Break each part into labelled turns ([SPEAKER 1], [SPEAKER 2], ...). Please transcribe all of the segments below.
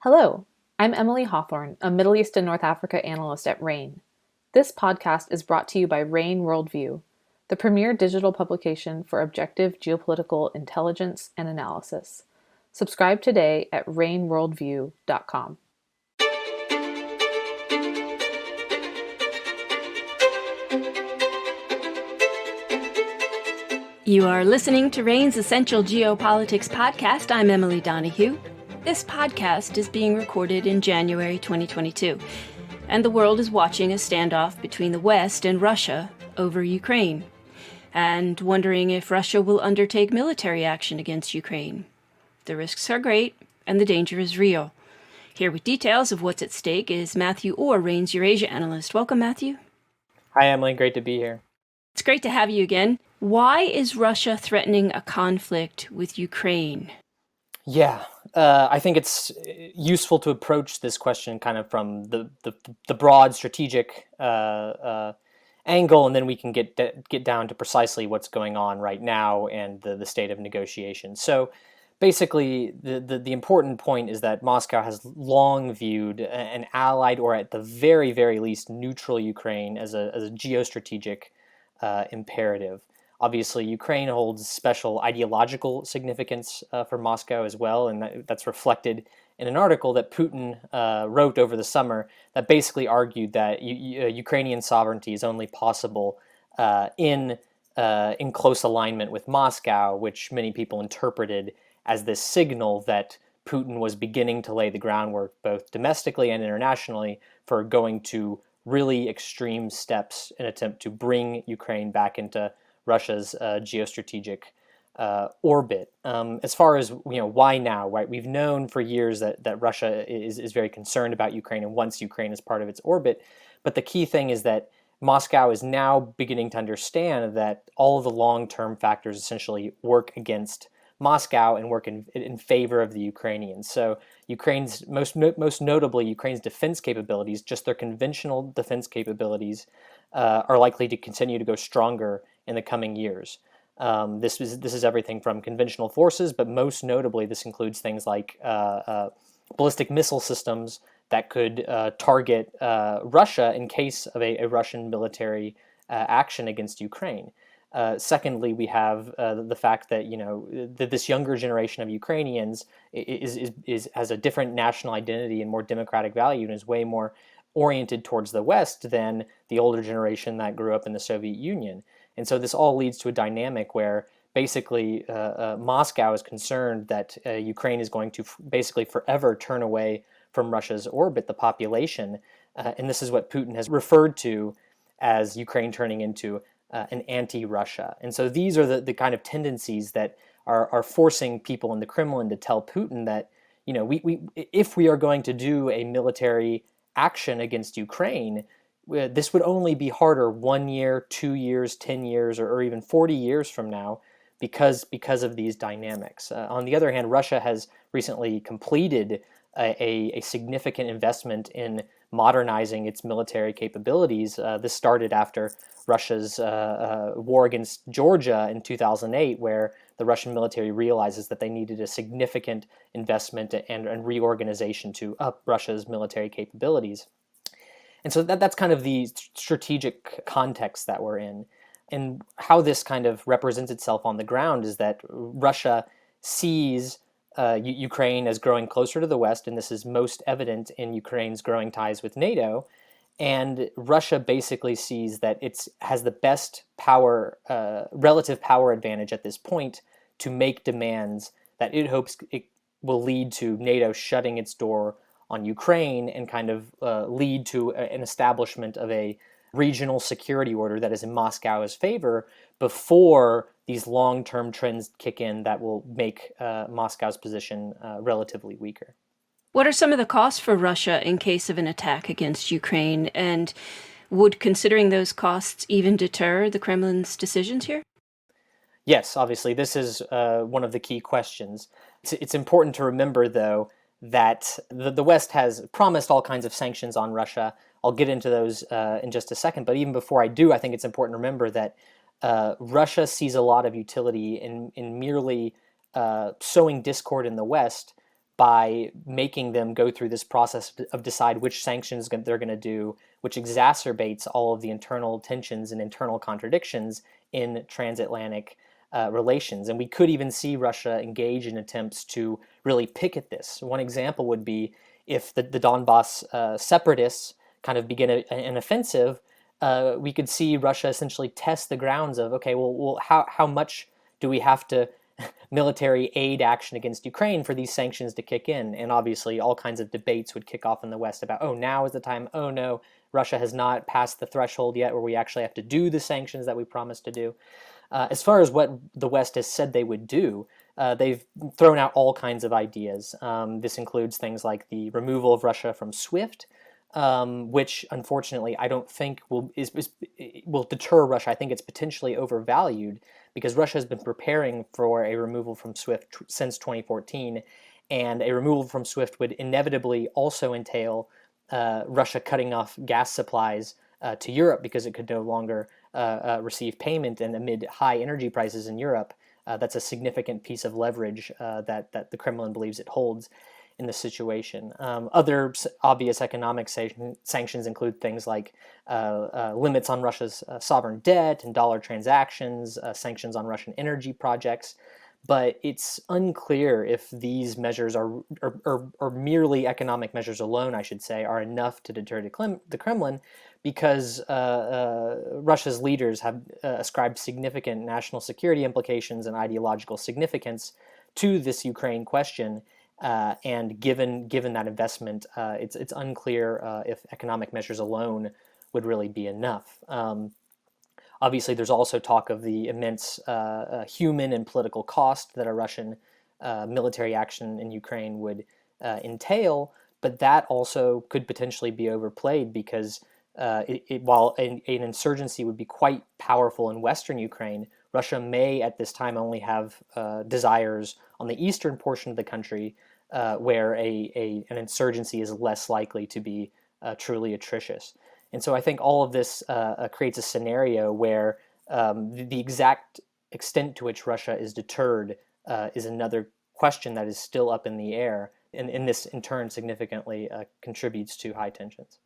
[SPEAKER 1] Hello, I'm Emily Hawthorne, a Middle East and North Africa analyst at RANE. This podcast is brought to you by RANE Worldview, the premier digital publication for objective geopolitical intelligence and analysis. Subscribe today at raneworldview.com.
[SPEAKER 2] You are listening to RANE's Essential Geopolitics podcast. I'm Emily Donahue. This podcast is being recorded in January 2022, and the world is watching a standoff between the West and Russia over Ukraine, and wondering if Russia will undertake military action against Ukraine. The risks are great, and the danger is real. Here with details of what's at stake is Matthew Orr, RANE's Eurasia analyst. Welcome, Matthew.
[SPEAKER 3] Hi, Emily. Great to be here.
[SPEAKER 2] It's great to have you again. Why is Russia threatening a conflict with Ukraine?
[SPEAKER 3] Yeah, I think it's useful to approach this question kind of from the broad strategic angle, and then we can get down to precisely what's going on right now and the state of negotiations. So basically, the important point is that Moscow has long viewed an allied, or at the very, very least, neutral Ukraine as a geostrategic imperative. Obviously, Ukraine holds special ideological significance for Moscow as well, and that's reflected in an article that Putin wrote over the summer that basically argued that Ukrainian sovereignty is only possible in close alignment with Moscow, which many people interpreted as this signal that Putin was beginning to lay the groundwork, both domestically and internationally, for going to really extreme steps in an attempt to bring Ukraine back into Russia's geostrategic orbit. As far as why now, right? We've known for years that Russia is very concerned about Ukraine and wants Ukraine as part of its orbit. But the key thing is that Moscow is now beginning to understand that all of the long-term factors essentially work against Moscow and work in favor of the Ukrainians. So Ukraine's most notably Ukraine's defense capabilities, just their conventional defense capabilities, are likely to continue to go stronger in the coming years. This is everything from conventional forces, but most notably this includes things like ballistic missile systems that could target Russia in case of a Russian military action against Ukraine. Secondly, we have the fact that that this younger generation of Ukrainians has a different national identity and more democratic value, and is way more oriented towards the West than the older generation that grew up in the Soviet Union. And so this all leads to a dynamic where basically Moscow is concerned that Ukraine is going to basically forever turn away from Russia's orbit, the population, and this is what Putin has referred to as Ukraine turning into an anti-Russia. And so these are the kind of tendencies that are forcing people in the Kremlin to tell Putin that if we are going to do a military action against Ukraine, this would only be harder 1 year, 2 years, 10 years, or even 40 years from now because of these dynamics. On the other hand, Russia has recently completed a significant investment in modernizing its military capabilities. This started after Russia's war against Georgia in 2008, where the Russian military realizes that they needed a significant investment and reorganization to up Russia's military capabilities. And so that's kind of the strategic context that we're in. And how this kind of represents itself on the ground is that Russia sees Ukraine as growing closer to the West, and this is most evident in Ukraine's growing ties with NATO. And Russia basically sees that it has the best relative power advantage at this point to make demands that it hopes it will lead to NATO shutting its door on Ukraine and kind of lead to an establishment of a regional security order that is in Moscow's favor before these long-term trends kick in that will make Moscow's position relatively weaker.
[SPEAKER 2] What are some of the costs for Russia in case of an attack against Ukraine, and would considering those costs even deter the Kremlin's decisions here?
[SPEAKER 3] Yes, obviously, this is one of the key questions. It's important to remember, though, that the West has promised all kinds of sanctions on Russia. I'll get into those in just a second, but even before I do, I think it's important to remember that Russia sees a lot of utility in merely sowing discord in the West by making them go through this process of decide which sanctions they're going to do, which exacerbates all of the internal tensions and internal contradictions in transatlantic relations. And we could even see Russia engage in attempts to really pick at this. One example would be if the Donbass separatists kind of begin an offensive, we could see Russia essentially test the grounds of, okay, well how much do we have to military aid action against Ukraine for these sanctions to kick in? And obviously all kinds of debates would kick off in the West about, oh, now is the time. Oh, no, Russia has not passed the threshold yet where we actually have to do the sanctions that we promised to do. As far as what the West has said they would do, they've thrown out all kinds of ideas. This includes things like the removal of Russia from SWIFT, which unfortunately I don't think will deter Russia. I think it's potentially overvalued because Russia has been preparing for a removal from SWIFT since 2014, and a removal from SWIFT would inevitably also entail Russia cutting off gas supplies to Europe because it could no longer receive payment, and amid high energy prices in Europe, that's a significant piece of leverage that the Kremlin believes it holds in the situation. Other obvious economic sanctions include things like limits on Russia's sovereign debt and dollar transactions, sanctions on Russian energy projects. But it's unclear if these measures are merely economic measures alone, I should say, are enough to deter the Kremlin, because Russia's leaders have ascribed significant national security implications and ideological significance to this Ukraine question. And given that investment, it's unclear if economic measures alone would really be enough. Obviously, there's also talk of the immense human and political cost that a Russian military action in Ukraine would entail, but that also could potentially be overplayed because while an insurgency would be quite powerful in western Ukraine, Russia may at this time only have desires on the eastern portion of the country where an insurgency is less likely to be truly atrocious. And so I think all of this creates a scenario where the exact extent to which Russia is deterred is another question that is still up in the air. And this, in turn, significantly contributes to high tensions.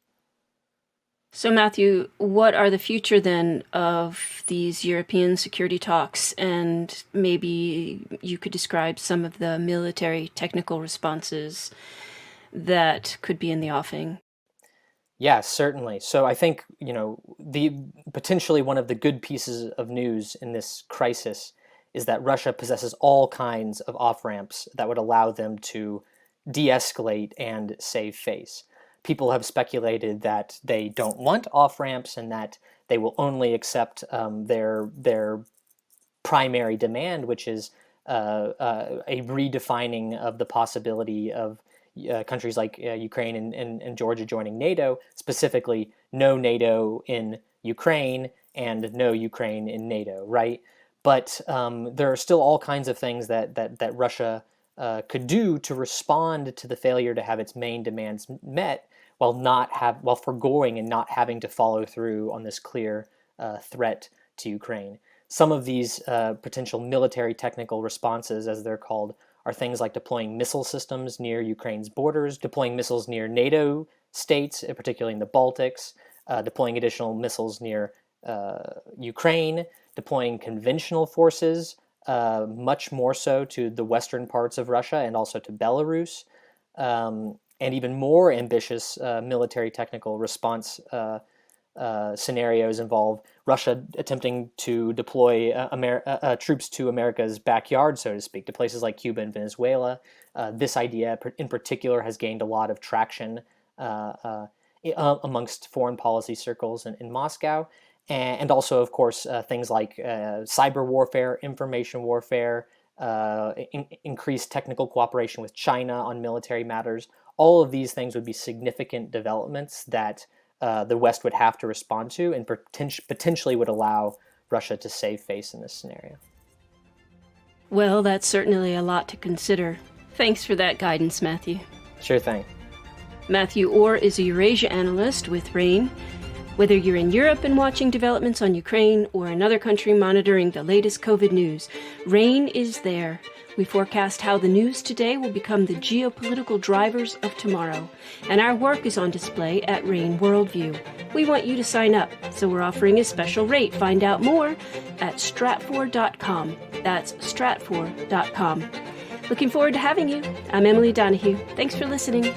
[SPEAKER 2] So, Matthew, what are the future then of these European security talks? And maybe you could describe some of the military technical responses that could be in the offing.
[SPEAKER 3] Yeah, certainly. So I think, the potentially one of the good pieces of news in this crisis is that Russia possesses all kinds of off-ramps that would allow them to de-escalate and save face. People have speculated that they don't want off-ramps and that they will only accept their primary demand, which is a redefining of the possibility of countries like Ukraine and Georgia joining NATO, specifically no NATO in Ukraine and no Ukraine in NATO, right? But there are still all kinds of things that Russia could do to respond to the failure to have its main demands met, while foregoing and not having to follow through on this clear threat to Ukraine. Some of these potential military technical responses, as they're called, are things like deploying missile systems near Ukraine's borders, deploying missiles near NATO states, particularly in the Baltics, deploying additional missiles near Ukraine, deploying conventional forces, much more so to the western parts of Russia and also to Belarus, and even more ambitious military technical response scenarios involve Russia attempting to deploy troops to America's backyard, so to speak, to places like Cuba and Venezuela. This idea in particular has gained a lot of traction amongst foreign policy circles in Moscow. And also, of course, things like cyber warfare, information warfare, increased technical cooperation with China on military matters. All of these things would be significant developments that the West would have to respond to and potentially would allow Russia to save face in this scenario.
[SPEAKER 2] Well, that's certainly a lot to consider. Thanks for that guidance, Matthew.
[SPEAKER 3] Sure thing.
[SPEAKER 2] Matthew Orr is a Eurasia analyst with RANE. Whether you're in Europe and watching developments on Ukraine or another country monitoring the latest COVID news, RANE is there We forecast how the news today will become the geopolitical drivers of tomorrow, and our work is on display at RANE Worldview. We want you to sign up, so we're offering a special rate. Find out more at stratfor.com. That's stratfor.com. Looking forward to having you. I'm Emily Donahue. Thanks for listening.